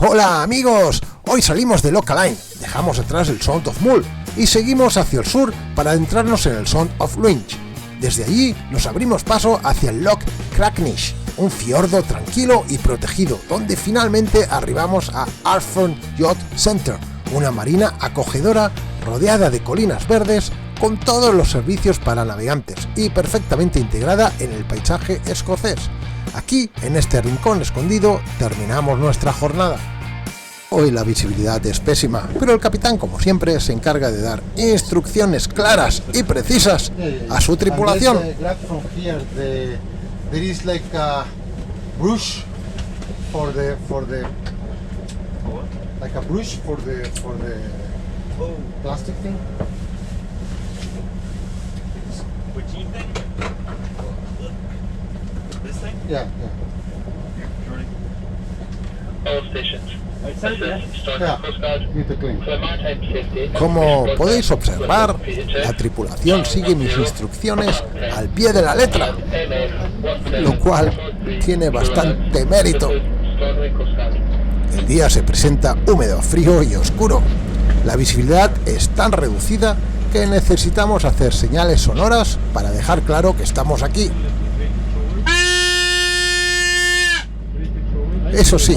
Hola amigos, hoy salimos de Localine, dejamos atrás el Sound of Mull y seguimos hacia el sur para adentrarnos en el Sound of Lynch. Desde allí nos abrimos paso hacia el Loch Cracknish, un fiordo tranquilo y protegido, donde finalmente arribamos a Arfon Yacht Center, una marina acogedora rodeada de colinas verdes con todos los servicios para navegantes y perfectamente integrada en el paisaje escocés. Aquí, en este rincón escondido, terminamos nuestra jornada. Hoy la visibilidad es pésima, pero el capitán, como siempre, se encarga de dar instrucciones claras y precisas a su tripulación. Como podéis observar, la tripulación sigue mis instrucciones al pie de la letra, lo cual tiene bastante mérito. El día se presenta húmedo, frío y oscuro. La visibilidad es tan reducida que necesitamos hacer señales sonoras para dejar claro que estamos aquí. Eso sí,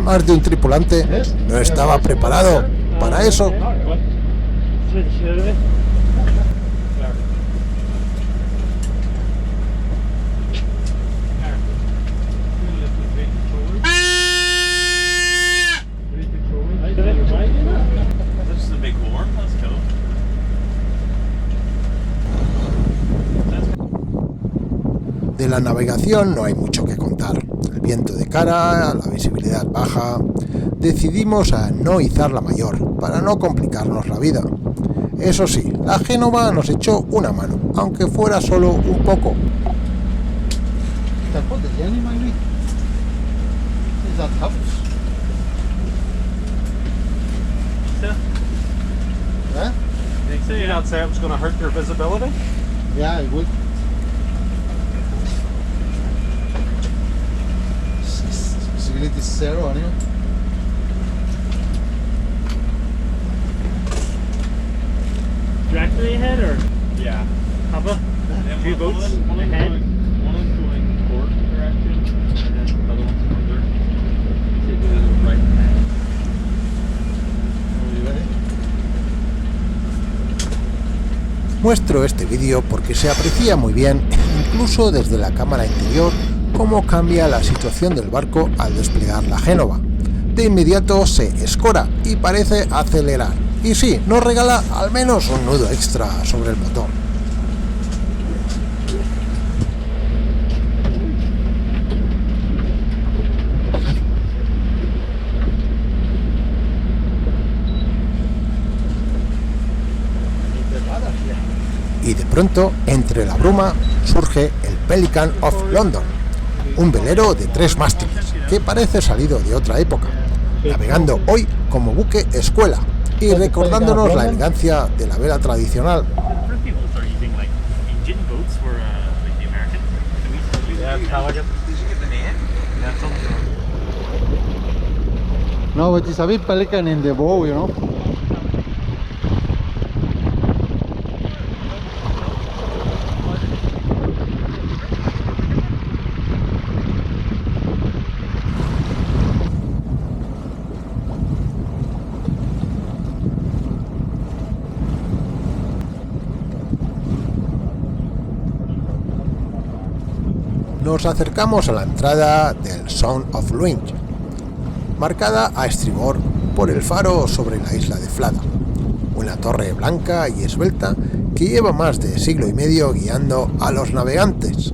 más de un tripulante no estaba preparado para eso. De la navegación no hay mucho que contar. El viento de cara, la visibilidad baja. Decidimos a no izar la mayor, para no complicarnos la vida. Eso sí, la Génova nos echó una mano, aunque fuera solo un poco. Yeah, it would. Visibility zero, anyway. Directly ahead, or yeah, have a few boats ahead. One is going port direction, and then the other one's further. Right hand. Are you ready? Muestro este vídeo porque se aprecia muy bien, incluso desde la cámara interior, cómo cambia la situación del barco al desplegar la Génova. De inmediato se escora y parece acelerar. Y sí, nos regala al menos un nudo extra sobre el motor. Y de pronto, entre la bruma, surge el Pelican of London, un velero de 3 mástiles que parece salido de otra época, navegando hoy como buque escuela y recordándonos la elegancia de la vela tradicional. No, but it's a big pelican in the bow, you know. Nos acercamos a la entrada del Sound of Lynch, marcada a estribor por el faro sobre la isla de Flada, una torre blanca y esbelta que lleva más de siglo y medio guiando a los navegantes.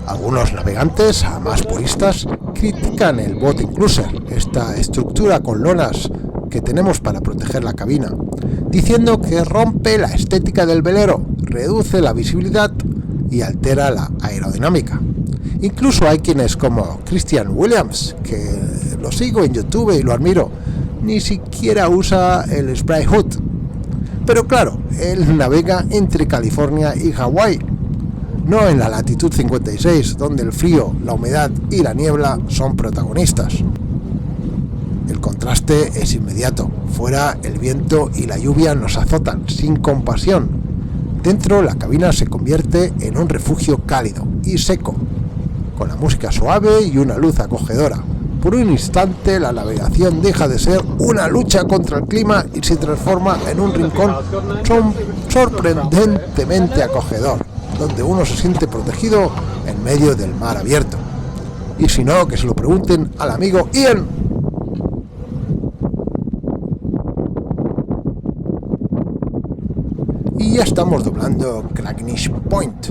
Algunos navegantes, a más puristas, critican el boat enclosure, esta estructura con lonas que tenemos para proteger la cabina, diciendo que rompe la estética del velero, reduce la visibilidad y altera la aerodinámica. Incluso hay quienes como Christian Williams, que lo sigo en YouTube y lo admiro, ni siquiera usa el spray hood. Pero claro, él navega entre California y Hawái. no en la latitud 56, donde el frío, la humedad y la niebla son protagonistas. El contraste es inmediato. Fuera, el viento y la lluvia nos azotan sin compasión. Dentro, la cabina se convierte en un refugio cálido y seco, con la música suave y una luz acogedora. Por un instante, la navegación deja de ser una lucha contra el clima y se transforma en un rincón sorprendentemente acogedor, donde uno se siente protegido en medio del mar abierto. Y si no, que se lo pregunten al amigo Ian. Y ya estamos doblando Crackness Point,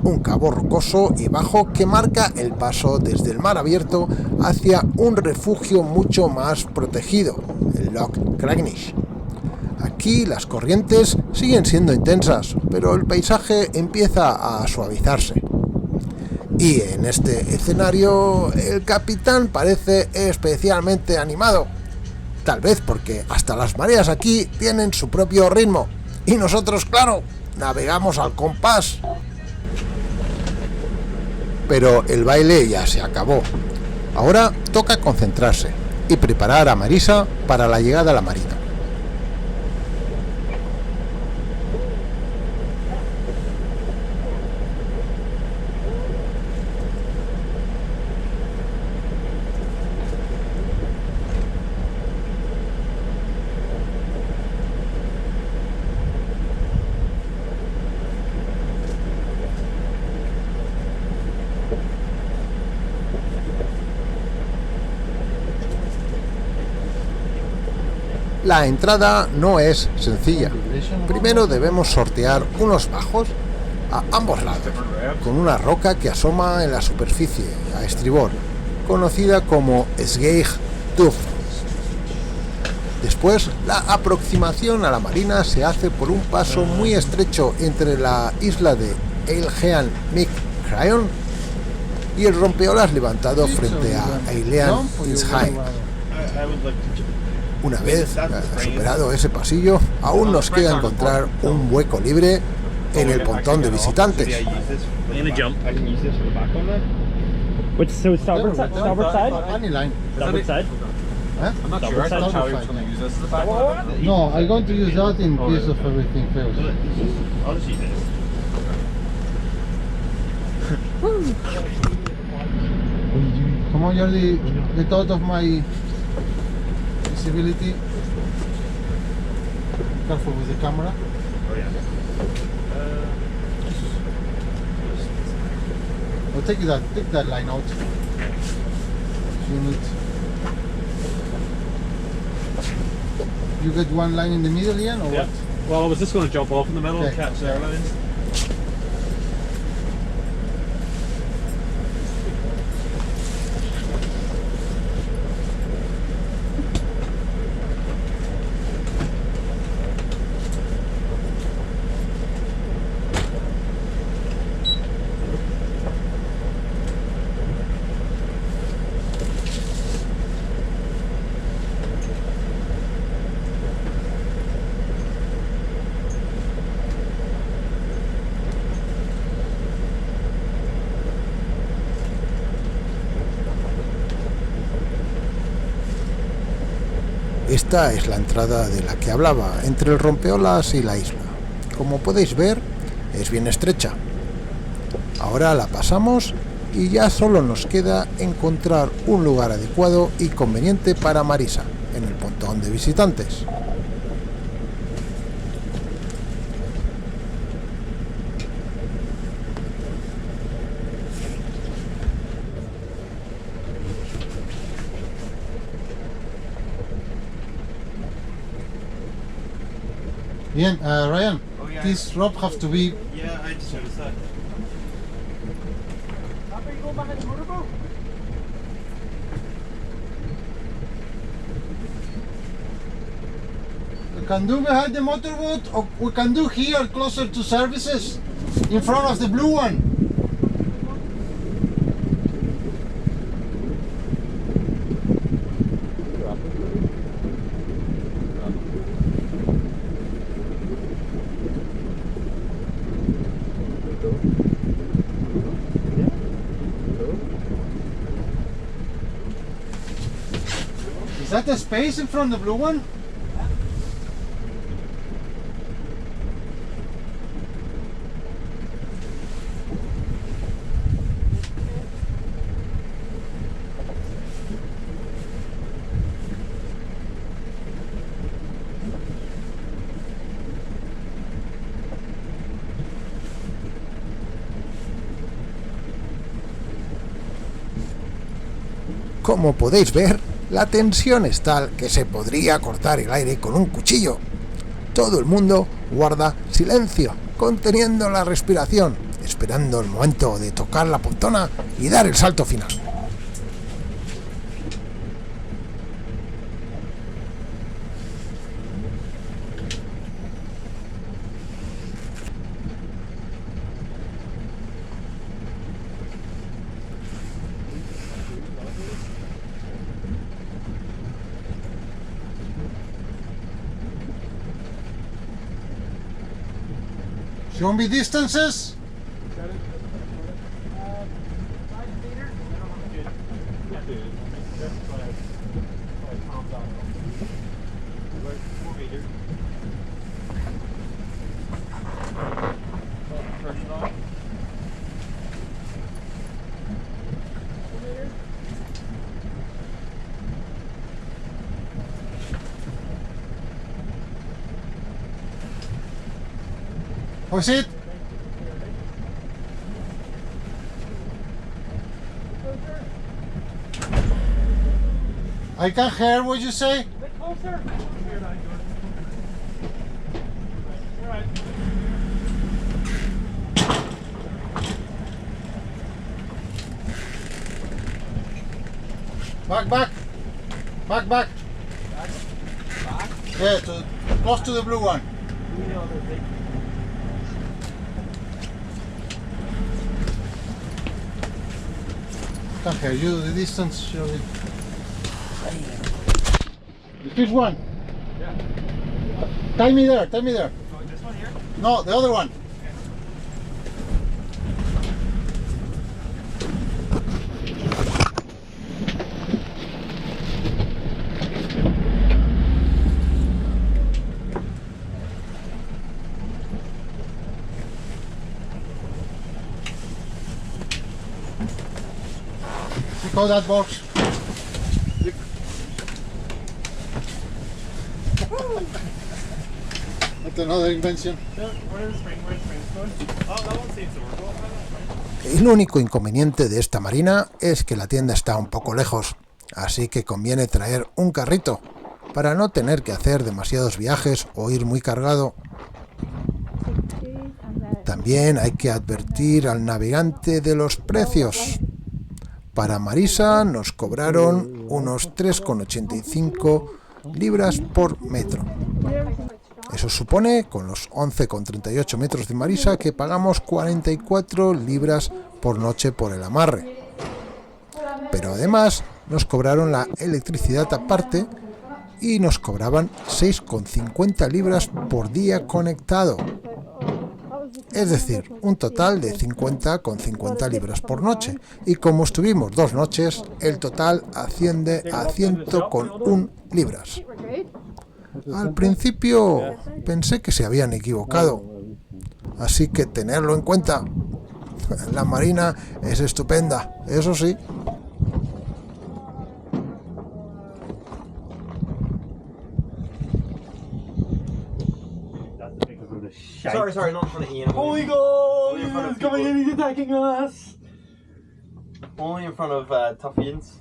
un cabo rocoso y bajo que marca el paso desde el mar abierto hacia un refugio mucho más protegido, el Loch Crackness. Aquí las corrientes siguen siendo intensas, pero el paisaje empieza a suavizarse. Y en este escenario el capitán parece especialmente animado, tal vez porque hasta las mareas aquí tienen su propio ritmo. Y nosotros, claro, navegamos al compás. Pero el baile ya se acabó. Ahora toca concentrarse y preparar a Marisa para la llegada a la marina. La entrada no es sencilla. Primero debemos sortear unos bajos a ambos lados, con una roca que asoma en la superficie a estribor, conocida como Sgeig Tuff. Después, la aproximación a la marina se hace por un paso muy estrecho entre la isla de Eilgean Mic Cryon y el rompeolas levantado frente a Eilean Inshaeg. Una vez superado ese pasillo, aún nos queda encontrar un hueco libre en el pontón de visitantes. Which, so starboard side? Starboard side? Any line. Starboard side? Huh? I'm not sure Starboard how side? you're going to use this as a background. No, I'm going to use that in case of everything fails. I'll just use this. Come on, Jordi. Get out of my visibility. Careful with the camera. Oh, yeah. Well, take that line out. You need. You get one line in the middle, Ian, or Yeah. what? Well, I was just going to jump off in the middle and Okay. catch their lines. Esta es la entrada de la que hablaba, entre el rompeolas y la isla. Como podéis ver, es bien estrecha. Ahora la pasamos y ya solo nos queda encontrar un lugar adecuado y conveniente para Marisa, en el pontón de visitantes. Ian, Ryan, Oh, yeah. this rope have to be. Yeah, I just noticed that. We can do behind the motorboat, or we can do here closer to services, in front of the blue one. Is that the space in front of the blue one? Como podéis ver, la tensión es tal que se podría cortar el aire con un cuchillo. Todo el mundo guarda silencio, conteniendo la respiración, esperando el momento de tocar la puntona y dar el salto final. Show me distances. What's it? I can't hear what you say. Closer. Back. Yeah, close to the blue one. Can't hear you. The distance. Show it. The fifth one. Yeah. Tie me there. Oh, this one here? No, the other one. Pick out that box. That's another invention. Where's the spring's going? Oh, that one seems to work well. El único inconveniente de esta marina es que la tienda está un poco lejos, así que conviene traer un carrito para no tener que hacer demasiados viajes o ir muy cargado. También hay que advertir al navegante de los precios. Para Marisa nos cobraron unos 3,85 libras por metro. Eso supone, con los 11,38 metros de Marisa, que pagamos 44 libras por noche por el amarre. Pero además nos cobraron la electricidad aparte y nos cobraban 6,50 libras por día conectado. Es decir, un total de 50,50 libras por noche. Y como estuvimos 2 noches, el total asciende a 100,1 libras. Al principio pensé que se habían equivocado, así que tenerlo en cuenta. La marina es estupenda, eso sí. Sorry, not in front of Ian. Holy God! Only in front of He's coming in, he's attacking us! Only in front of tough Ians.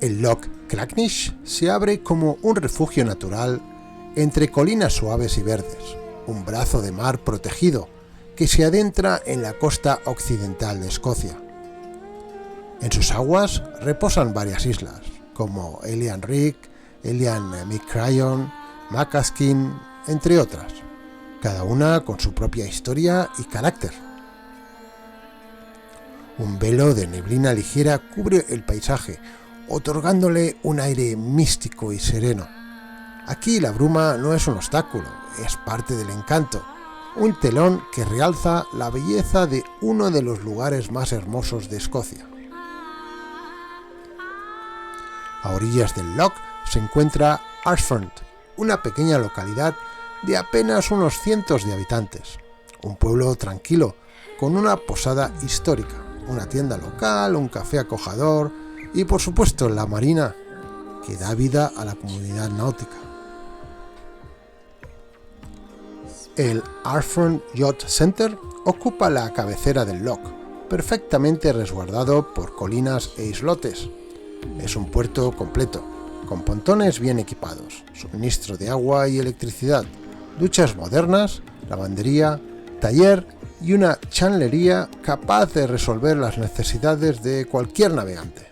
El Loch Cracknish se abre como un refugio natural entre colinas suaves y verdes, un brazo de mar protegido que se adentra en la costa occidental de Escocia. En sus aguas reposan varias islas, como Elian Rig, Elian Micryon, Macaskin, entre otras, cada una con su propia historia y carácter. Un velo de neblina ligera cubre el paisaje, otorgándole un aire místico y sereno. Aquí la bruma no es un obstáculo, es parte del encanto, un telón que realza la belleza de uno de los lugares más hermosos de Escocia. A orillas del loch se encuentra Ashford, una pequeña localidad de apenas unos cientos de habitantes, un pueblo tranquilo, con una posada histórica, una tienda local, un café acogedor y por supuesto la marina, que da vida a la comunidad náutica. El Ashford Yacht Center ocupa la cabecera del loch, perfectamente resguardado por colinas e islotes. Es un puerto completo, con pontones bien equipados, suministro de agua y electricidad, duchas modernas, lavandería, taller y una chandlería capaz de resolver las necesidades de cualquier navegante.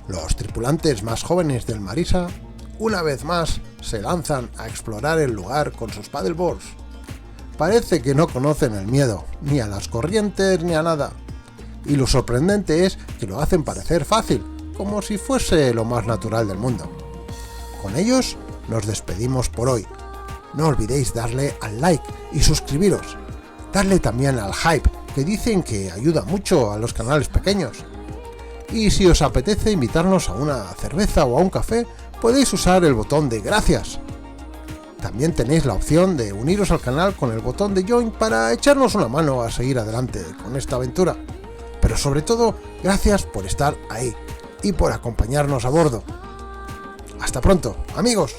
Los tripulantes más jóvenes del Marisa, una vez más, se lanzan a explorar el lugar con sus paddleboards. Parece que no conocen el miedo, ni a las corrientes ni a nada. Y lo sorprendente es que lo hacen parecer fácil, como si fuese lo más natural del mundo. Con ellos nos despedimos por hoy. No olvidéis darle al like y suscribiros. Darle también al hype, que dicen que ayuda mucho a los canales pequeños. Y si os apetece invitarnos a una cerveza o a un café, podéis usar el botón de gracias. También tenéis la opción de uniros al canal con el botón de Join para echarnos una mano a seguir adelante con esta aventura. Pero sobre todo, gracias por estar ahí y por acompañarnos a bordo. Hasta pronto, amigos.